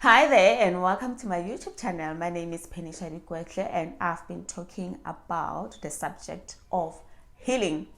Hi there and welcome to my YouTube channel. My name is Penny Shadikwekle and I've been talking about the subject of healing.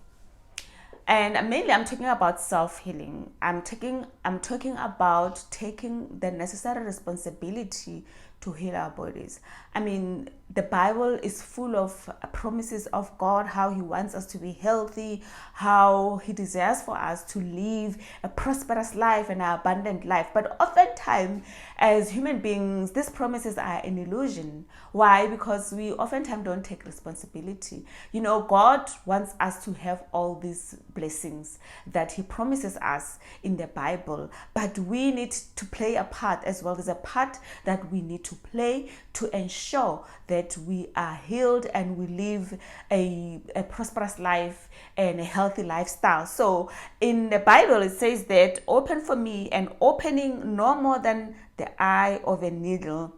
And mainly I'm talking about self-healing. I'm talking about taking the necessary responsibility to heal our bodies. I mean, the Bible is full of promises of God, how He wants us to be healthy, how He desires for us to live a prosperous life and an abundant life. But oftentimes, as human beings, these promises are an illusion. Why? Because we oftentimes don't take responsibility. You know, God wants us to have all these blessings that He promises us in the Bible, but we need to play a part as well. There's a part that we need to play to ensure that we are healed and we live a prosperous life and a healthy lifestyle. So in the Bible, it says that open for me an opening no more than the eye of a needle,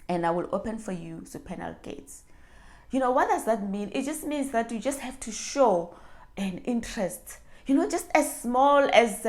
and I will open for you supernal gates. You know, what does that mean? It just means that you just have to show an interest. You know, just as small as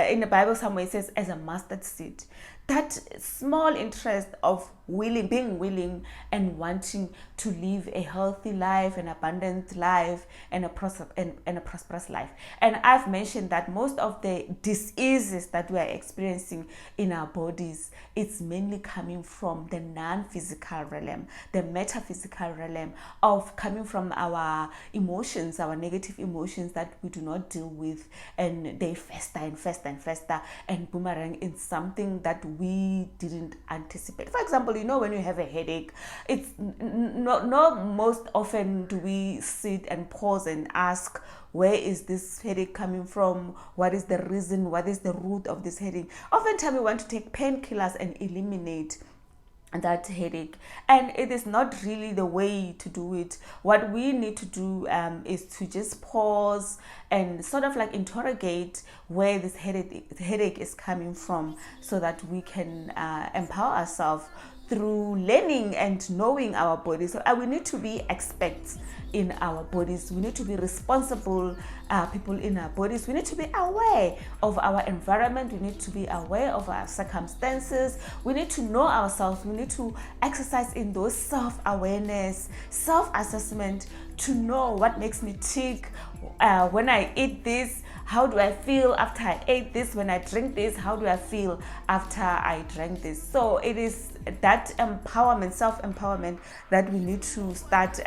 in the Bible somewhere it says as a mustard seed. That small interest of being willing and wanting to live a healthy life, an abundant life, and a prosperous life. And I've mentioned that most of the diseases that we are experiencing in our bodies, it's mainly coming from the non-physical realm, the metaphysical realm of coming from our emotions, our negative emotions that we do not deal with, and they fester and fester and fester and boomerang in something that we didn't anticipate. For example, you know, when you have a headache, it's not most often do we sit and pause and ask, where is this headache coming from? What is the reason? What is the root of this headache? Oftentimes we want to take painkillers and eliminate that headache, and it is not really the way to do it. What we need to do is to just pause and sort of like interrogate where this headache is coming from, so that we can empower ourselves through learning and knowing our bodies. So we need to be experts in our bodies. We need to be responsible people in our bodies. We need to be aware of our environment. We need to be aware of our circumstances. We need to know ourselves. We need to exercise in those self-awareness, self-assessment, to know what makes me tick. When I eat this, how do I feel after I ate this? When I drink this, how do I feel after I drank this? So it is that empowerment, self-empowerment, that we need to start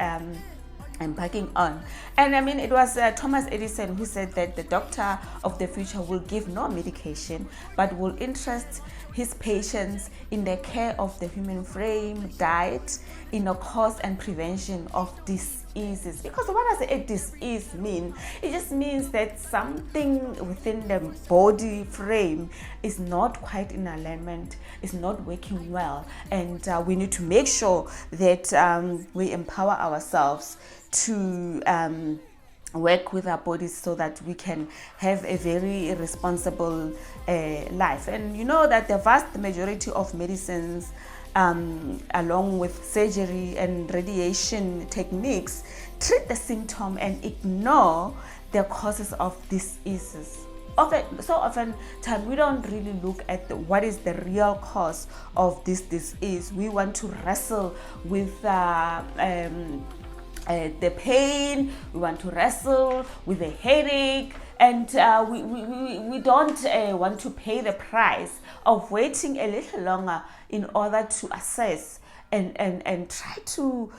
embarking on. And I mean, it was Thomas Edison who said that the doctor of the future will give no medication, but will interest his patients in the care of the human frame, diet, in the cause and prevention of diseases. Because what does a disease mean? It just means that something within the body frame is not quite in alignment, is not working well, and we need to make sure that we empower ourselves to work with our bodies so that we can have a very responsible life. And you know that the vast majority of medicines, along with surgery and radiation techniques, treat the symptom and ignore the causes of diseases. So often time we don't really look at what is the real cause of this disease. We want to wrestle with the pain. We want to wrestle with the headache, and we don't want to pay the price of waiting a little longer in order to assess and try to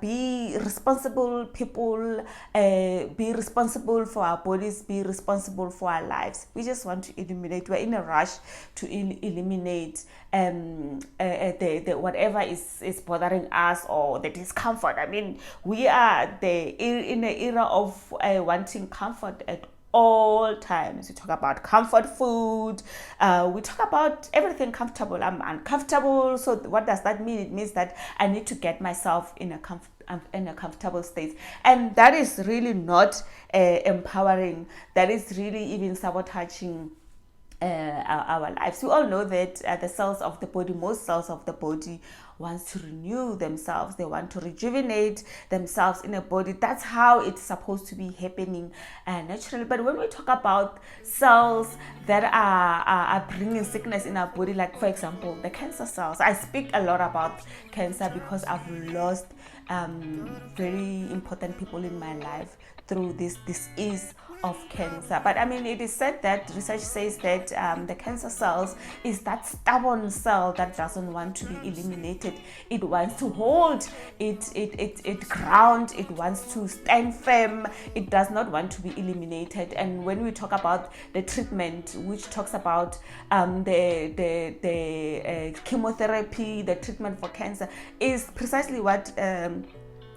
be responsible people, be responsible for our bodies, be responsible for our lives. We just want to eliminate. We're in a rush to eliminate the whatever is bothering us, or the discomfort. I mean, we are in the era of wanting comfort at all times. We talk about comfort food, we talk about everything comfortable. I'm uncomfortable, so what does that mean? It means that I need to get myself in a comfortable state, and that is really not empowering. That is really even sabotaging our lives. We all know that the cells of the body, most cells of the body, wants to renew themselves. They want to rejuvenate themselves in a body. That's how it's supposed to be happening naturally. But when we talk about cells that are bringing sickness in our body, like for example the cancer cells, I speak a lot about cancer because I've lost very important people in my life through this disease of cancer. But I mean, it is said that research says that the cancer cells is that stubborn cell that doesn't want to be eliminated. It wants to hold it ground. It wants to stand firm. It does not want to be eliminated. And when we talk about the treatment, which talks about the chemotherapy, the treatment for cancer, is precisely what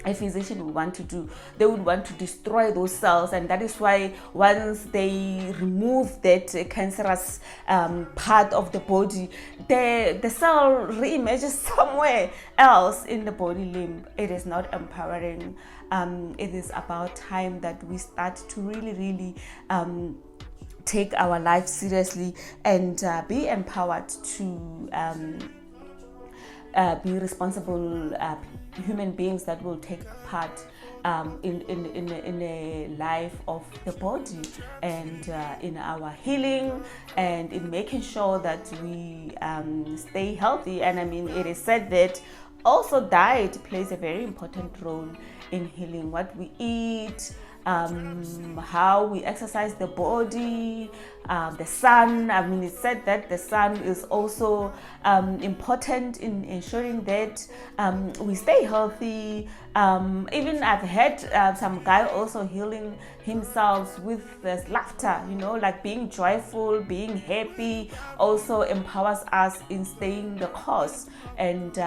a physician would want to do. They would want to destroy those cells, and that is why once they remove that cancerous part of the body, the cell reemerges somewhere else in the body limb. It is not empowering. It is about time that we start to really take our life seriously and be empowered to be responsible human beings that will take part in a life of the body, and in our healing, and in making sure that we stay healthy. And I mean, it is said that also diet plays a very important role in healing. What we eat, how we exercise the body, the sun. I mean, it's said that the sun is also important in ensuring that we stay healthy. Even I've had some guy also healing himself with this laughter, you know, like being joyful, being happy, also empowers us in staying the course and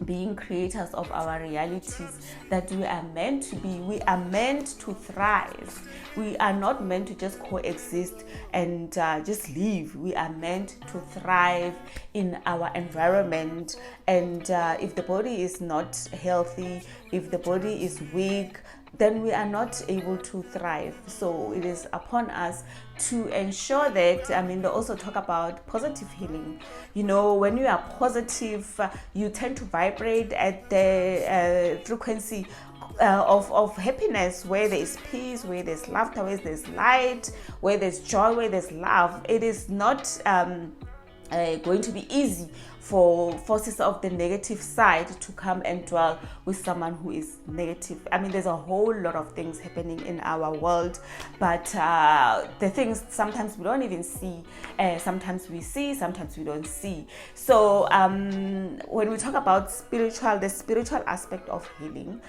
being creators of our realities that we are meant to be. We are meant to thrive. We are not meant to just coexist and just live. We are meant to thrive in our environment. And if the body is not healthy, if the body is weak, then we are not able to thrive. So it is upon us to ensure that, I mean, they also talk about positive healing. You know, when you are positive, you tend to vibrate at the frequency of happiness, where there is peace, where there's laughter, where there's light, where there's joy, where there's love. It is not going to be easy for forces of the negative side to come and dwell with someone who is negative. I mean, there's a whole lot of things happening in our world, but the things sometimes we don't even see. Sometimes we see, sometimes we don't see. So when we talk about the spiritual aspect of healing,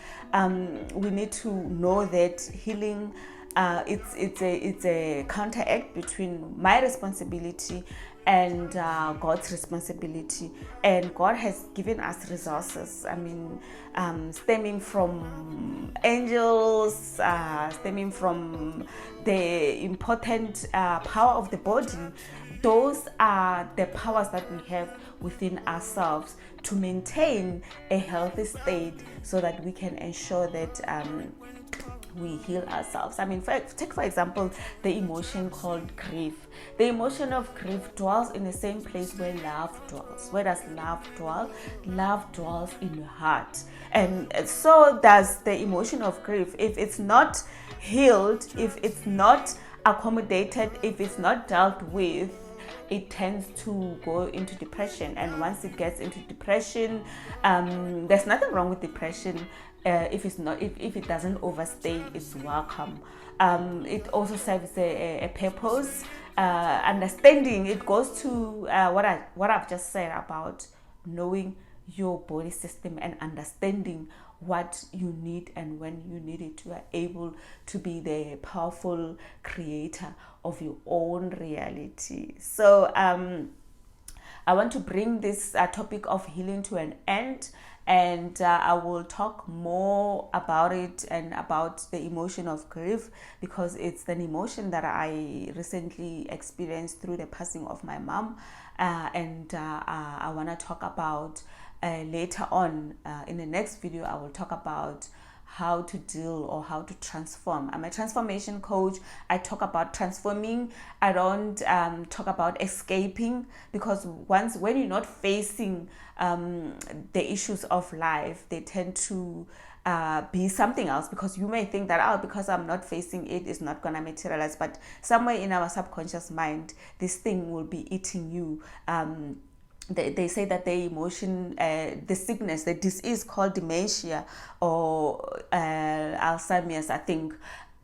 we need to know that healing, it's a counteract between my responsibility and God's responsibility. And God has given us resources, I mean, stemming from angels, stemming from the important power of the body. Those are the powers that we have within ourselves to maintain a healthy state, so that we can ensure that we heal ourselves. I mean, take for example the emotion called grief. The emotion of grief dwells in the same place where love dwells. Where does love dwell? Love dwells in your heart. And so does the emotion of grief. If it's not healed, if it's not accommodated, if it's not dealt with, it tends to go into depression. And once it gets into depression, there's nothing wrong with depression if it doesn't overstay its welcome. It also serves a purpose. Understanding, it goes to what I've just said about knowing your body system and understanding what you need and when you need it. You are able to be the powerful creator of your own reality. So I want to bring this topic of healing to an end, and I will talk more about it and about the emotion of grief, because it's an emotion that I recently experienced through the passing of my mom, and I want to talk about later on in the next video. I will talk about how to deal or how to transform. I'm a transformation coach. I talk about transforming. I don't talk about escaping, because when you're not facing the issues of life, they tend to be something else, because you may think that, oh, because I'm not facing it, it's not gonna materialize. But somewhere in our subconscious mind, this thing will be eating you. They say that the emotion, the sickness, the disease called dementia or Alzheimer's, I think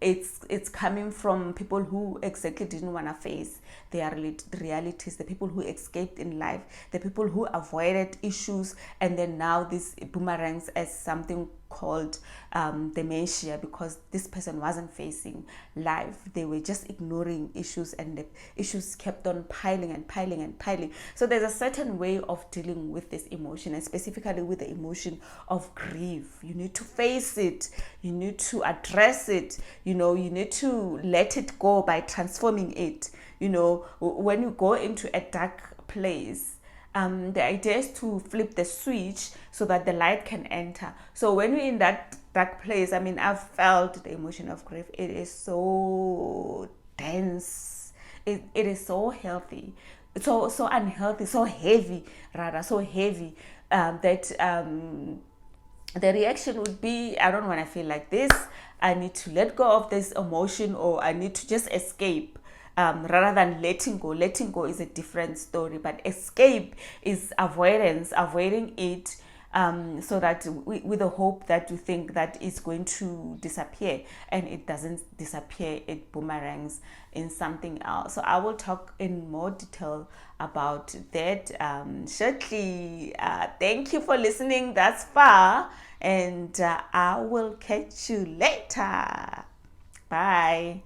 it's coming from people who exactly didn't want to face their realities, the people who escaped in life, the people who avoided issues, and then now this boomerangs as something called dementia, because this person wasn't facing life. They were just ignoring issues, and the issues kept on piling and piling and piling. So there's a certain way of dealing with this emotion, and specifically with the emotion of grief. You need to face it, you need to address it, you need to let it go by transforming it. When you go into a dark place, the idea is to flip the switch so that the light can enter. So when you're in that dark place, I've felt the emotion of grief. It is so dense. It is so healthy, so unhealthy, so heavy, that the reaction would be, I don't want to feel like this. I need to let go of this emotion, or I need to just escape. Rather than letting go. Letting go is a different story, but escape is avoidance, avoiding it, so that with the hope that you think that it's going to disappear, and it doesn't disappear. It boomerangs in something else. So I will talk in more detail about that shortly. Thank you for listening thus far, and I will catch you later. Bye.